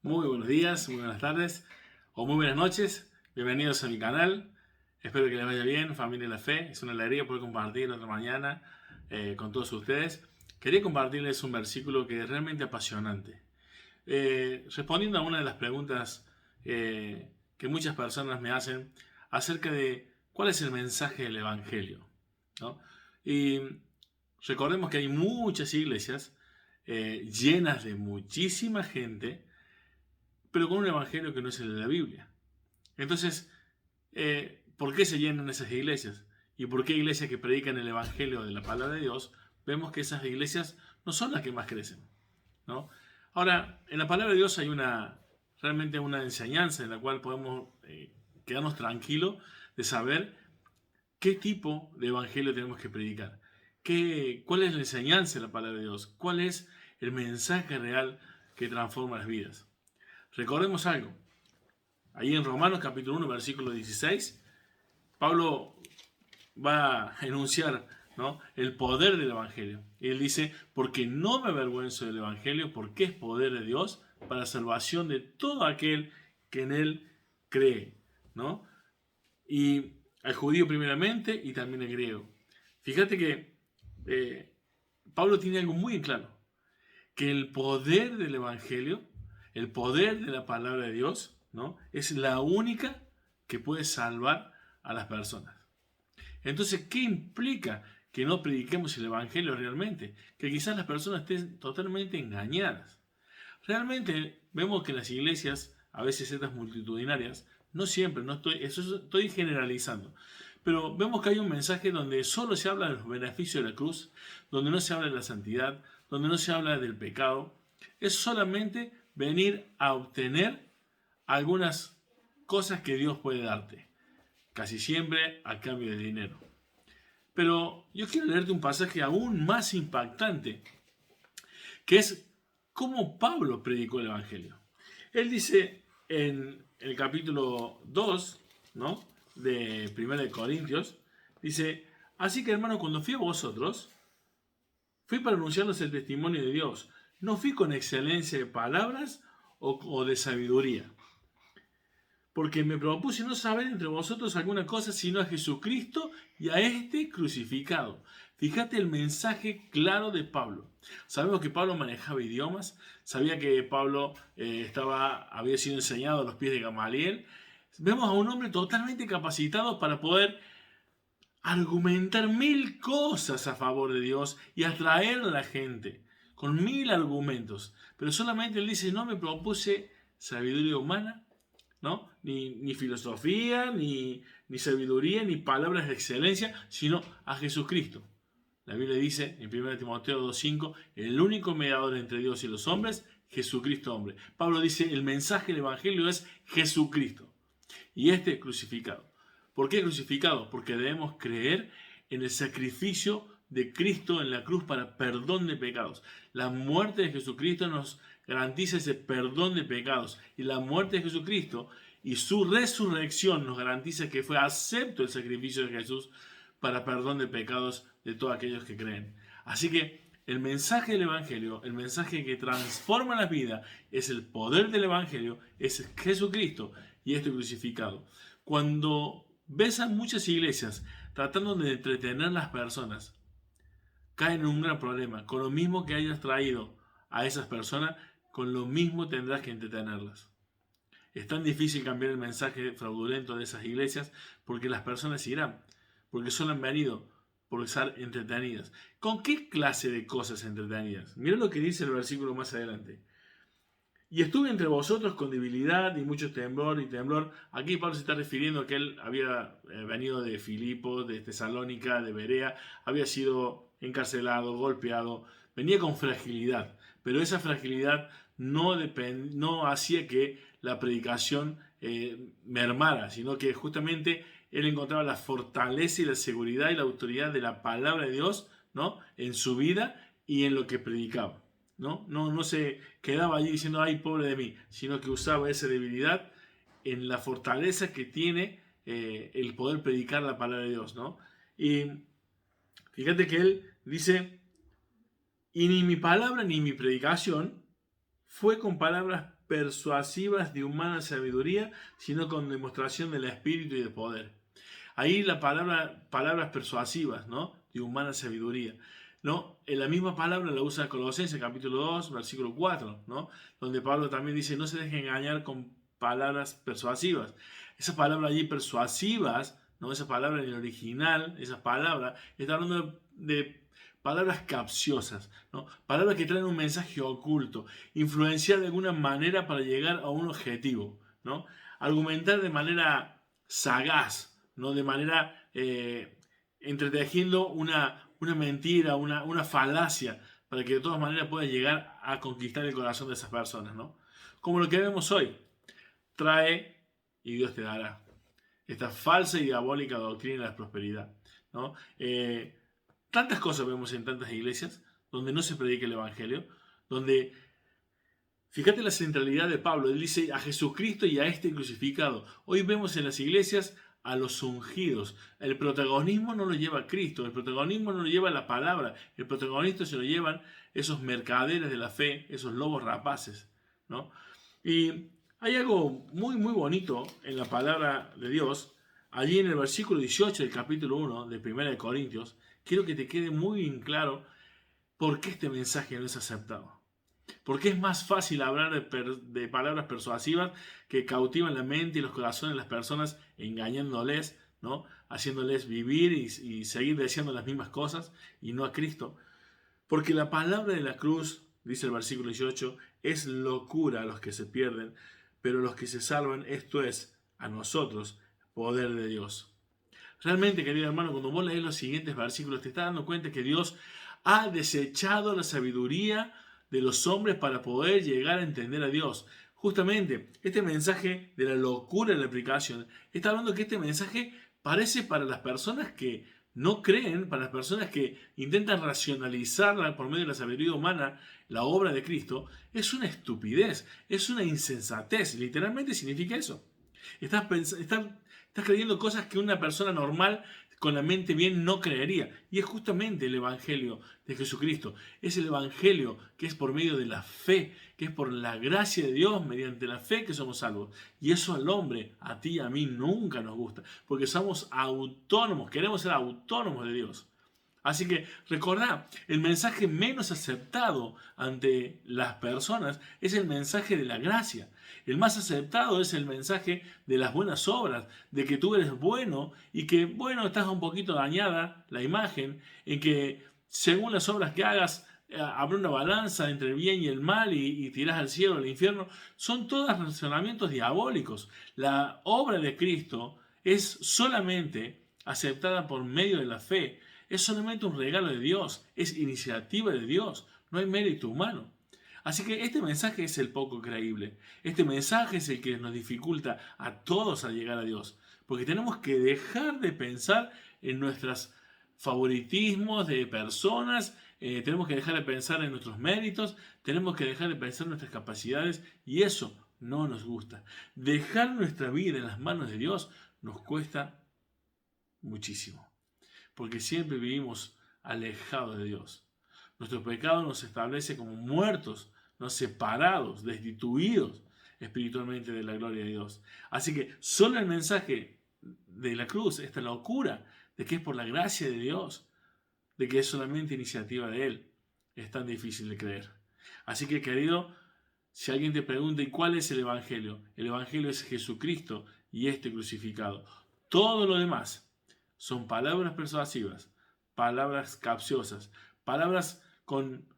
Muy buenos días, muy buenas tardes o muy buenas noches. Bienvenidos a mi canal. Espero que les vaya bien, familia de la fe. Es una alegría poder compartir otra mañana con todos ustedes. Quería compartirles un versículo que es realmente apasionante. Respondiendo a una de las preguntas que muchas personas me hacen acerca de cuál es el mensaje del Evangelio, ¿no? Y recordemos que hay muchas iglesias llenas de muchísima gente, pero con un evangelio que no es el de la Biblia. Entonces, ¿por qué se llenan esas iglesias? ¿Y por qué iglesias que predican el evangelio de la palabra de Dios? Vemos que esas iglesias no son las que más crecen, ¿no? Ahora, en la palabra de Dios hay realmente una enseñanza en la cual podemos quedarnos tranquilos de saber qué tipo de evangelio tenemos que predicar. ¿Cuál es la enseñanza de la palabra de Dios? ¿Cuál es el mensaje real que transforma las vidas? Recordemos algo. Ahí en Romanos capítulo 1, versículo 16, Pablo va a enunciar, ¿no?, el poder del Evangelio. Y él dice, porque no me avergüenzo del Evangelio, porque es poder de Dios para salvación de todo aquel que en él cree, ¿no? Y al judío primeramente y también al griego. Fíjate que eh, Pablo tiene algo muy en claro, que el poder del Evangelio, el poder de la palabra de Dios, ¿no?, es la única que puede salvar a las personas. Entonces, ¿qué implica que no prediquemos el Evangelio realmente? Que quizás las personas estén totalmente engañadas. Realmente vemos que en las iglesias, a veces estas multitudinarias, no siempre, estoy generalizando, pero vemos que hay un mensaje donde solo se habla de los beneficios de la cruz, donde no se habla de la santidad, donde no se habla del pecado. Es solamente venir a obtener algunas cosas que Dios puede darte, casi siempre a cambio de dinero. Pero yo quiero leerte un pasaje aún más impactante, que es cómo Pablo predicó el Evangelio. Él dice en el capítulo 2, ¿no?, de 1 de Corintios, dice, así que hermano, cuando fui a vosotros, fui para anunciarles el testimonio de Dios. No fui con excelencia de palabras o de sabiduría, porque me propuse no saber entre vosotros alguna cosa sino a Jesucristo y a este crucificado. Fíjate el mensaje claro de Pablo. Sabemos que Pablo manejaba idiomas, sabía que Pablo había sido enseñado a los pies de Gamaliel. Vemos a un hombre totalmente capacitado para poder argumentar mil cosas a favor de Dios y atraer a la gente con mil argumentos. Pero solamente él dice, no me propuse sabiduría humana, ¿no?, ni filosofía, ni sabiduría, ni palabras de excelencia, sino a Jesucristo. La Biblia dice en 1 Timoteo 2:5, el único mediador entre Dios y los hombres, Jesucristo hombre. Pablo dice, el mensaje del Evangelio es Jesucristo y este crucificado. ¿Por qué crucificado? Porque debemos creer en el sacrificio de Cristo en la cruz para perdón de pecados. La muerte de Jesucristo nos garantiza ese perdón de pecados. Y la muerte de Jesucristo y su resurrección nos garantiza que fue acepto el sacrificio de Jesús para perdón de pecados de todos aquellos que creen. Así que el mensaje del Evangelio, el mensaje que transforma la vida, es el poder del Evangelio, es Jesucristo y este crucificado. Cuando ves a muchas iglesias tratando de entretener a las personas, caen en un gran problema. Con lo mismo que hayas traído a esas personas, con lo mismo tendrás que entretenerlas. Es tan difícil cambiar el mensaje fraudulento de esas iglesias porque las personas irán, porque solo han venido por estar entretenidas. ¿Con qué clase de cosas entretenidas? Mira lo que dice el versículo más adelante. Y estuve entre vosotros con debilidad y mucho temblor y temblor. Aquí Pablo se está refiriendo a que él había venido de Filipo, de Tesalónica, de Berea, había sido encarcelado, golpeado, venía con fragilidad, pero esa fragilidad no hacía que la predicación mermara, sino que justamente él encontraba la fortaleza y la seguridad y la autoridad de la palabra de Dios, ¿no?, en su vida y en lo que predicaba. No se quedaba allí diciendo, ay, pobre de mí, sino que usaba esa debilidad en la fortaleza que tiene el poder predicar la palabra de Dios, ¿no? Y fíjate que él dice, y ni mi palabra ni mi predicación fue con palabras persuasivas de humana sabiduría, sino con demostración del Espíritu y de poder. Ahí la palabras persuasivas, ¿no? De humana sabiduría, ¿no? La misma palabra la usa Colosenses capítulo 2, versículo 4, ¿no? Donde Pablo también dice, no se dejen engañar con palabras persuasivas. Esa palabra allí, persuasivas, ¿no? Esa palabra en el original, esa palabra, está hablando de palabras capciosas, ¿no? Palabras que traen un mensaje oculto, influenciar de alguna manera para llegar a un objetivo, ¿no? Argumentar de manera sagaz, ¿no? De manera entretejiendo una mentira, una falacia, para que de todas maneras pueda llegar a conquistar el corazón de esas personas, ¿no? Como lo que vemos hoy, trae y Dios te dará. Esta falsa y diabólica doctrina de la prosperidad, ¿no? Tantas cosas vemos en tantas iglesias donde no se predica el Evangelio, donde, fíjate la centralidad de Pablo, él dice a Jesucristo y a este crucificado. Hoy vemos en las iglesias a los ungidos. El protagonismo no lo lleva Cristo, el protagonismo no lo lleva la palabra, el protagonismo se lo llevan esos mercaderes de la fe, esos lobos rapaces, ¿no? Y hay algo muy, muy bonito en la palabra de Dios. Allí en el versículo 18 del capítulo 1 de 1 de Corintios, quiero que te quede muy bien claro por qué este mensaje no es aceptado. Porque es más fácil hablar de palabras persuasivas que cautivan la mente y los corazones de las personas, engañándoles, ¿no? Haciéndoles vivir y seguir deseando las mismas cosas y no a Cristo. Porque la palabra de la cruz, dice el versículo 18, es locura a los que se pierden, pero los que se salvan, esto es, a nosotros, poder de Dios. Realmente, querido hermano, cuando vos lees los siguientes versículos, te estás dando cuenta que Dios ha desechado la sabiduría de los hombres para poder llegar a entender a Dios. Justamente, este mensaje de la locura de la aplicación está hablando que este mensaje parece para las personas que no creen, para las personas que intentan racionalizar por medio de la sabiduría humana la obra de Cristo, es una estupidez, es una insensatez. Literalmente significa eso. Estás creyendo cosas que una persona normal con la mente bien no creería. Y es justamente el Evangelio de Jesucristo. Es el Evangelio que es por medio de la fe, que es por la gracia de Dios, mediante la fe que somos salvos. Y eso al hombre, a ti y a mí, nunca nos gusta. Porque somos autónomos, queremos ser autónomos de Dios. Así que recordá, el mensaje menos aceptado ante las personas es el mensaje de la gracia. El más aceptado es el mensaje de las buenas obras, de que tú eres bueno y que, bueno, estás un poquito dañada la imagen, en que según las obras que hagas, habrá una balanza entre el bien y el mal y tirás al cielo o al infierno. Son todos razonamientos diabólicos. La obra de Cristo es solamente aceptada por medio de la fe. Es solamente un regalo de Dios, es iniciativa de Dios, no hay mérito humano. Así que este mensaje es el poco creíble. Este mensaje es el que nos dificulta a todos a llegar a Dios. Porque tenemos que dejar de pensar en nuestros favoritismos de personas, tenemos que dejar de pensar en nuestros méritos, tenemos que dejar de pensar en nuestras capacidades y eso no nos gusta. Dejar nuestra vida en las manos de Dios nos cuesta muchísimo. Porque siempre vivimos alejados de Dios. Nuestro pecado nos establece como muertos, no separados, destituidos espiritualmente de la gloria de Dios. Así que solo el mensaje de la cruz, esta locura de que es por la gracia de Dios, de que es solamente iniciativa de Él, es tan difícil de creer. Así que, querido, si alguien te pregunta, ¿y cuál es el Evangelio? El Evangelio es Jesucristo y este crucificado. Todo lo demás son palabras persuasivas, palabras capciosas, palabras con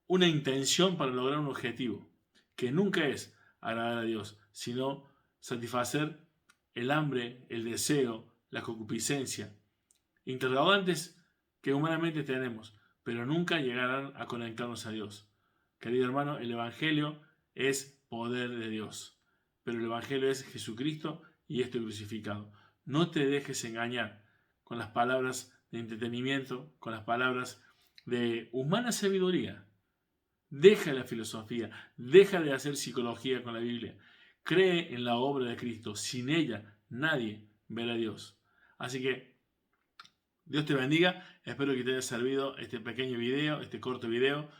una intención para lograr un objetivo, que nunca es agradar a Dios, sino satisfacer el hambre, el deseo, la concupiscencia, interrogantes que humanamente tenemos, pero nunca llegarán a conectarnos a Dios. Querido hermano, el Evangelio es poder de Dios, pero el Evangelio es Jesucristo y este crucificado. No te dejes engañar con las palabras de entretenimiento, con las palabras de humana sabiduría. Deja la filosofía, deja de hacer psicología con la Biblia. Cree en la obra de Cristo. Sin ella nadie verá a Dios. Así que Dios te bendiga. Espero que te haya servido este pequeño video, este corto video,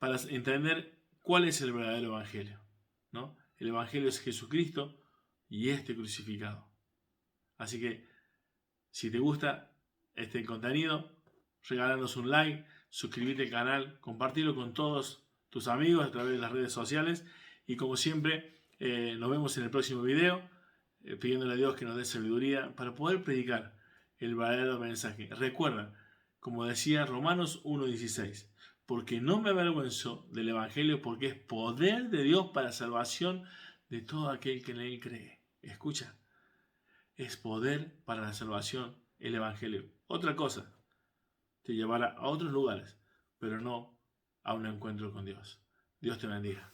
para entender cuál es el verdadero Evangelio. ¿no? El Evangelio es Jesucristo y este crucificado. Así que, si te gusta este contenido, regálanos un like, suscríbete al canal, compartirlo con todos tus amigos a través de las redes sociales y como siempre, nos vemos en el próximo video, pidiéndole a Dios que nos dé sabiduría para poder predicar el verdadero mensaje. Recuerda, como decía Romanos 1:16, porque no me avergüenzo del Evangelio porque es poder de Dios para salvación de todo aquel que en él cree. Escucha, es poder para la salvación el Evangelio. Otra cosa, te llevará a otros lugares, pero no a un encuentro con Dios. Dios te bendiga.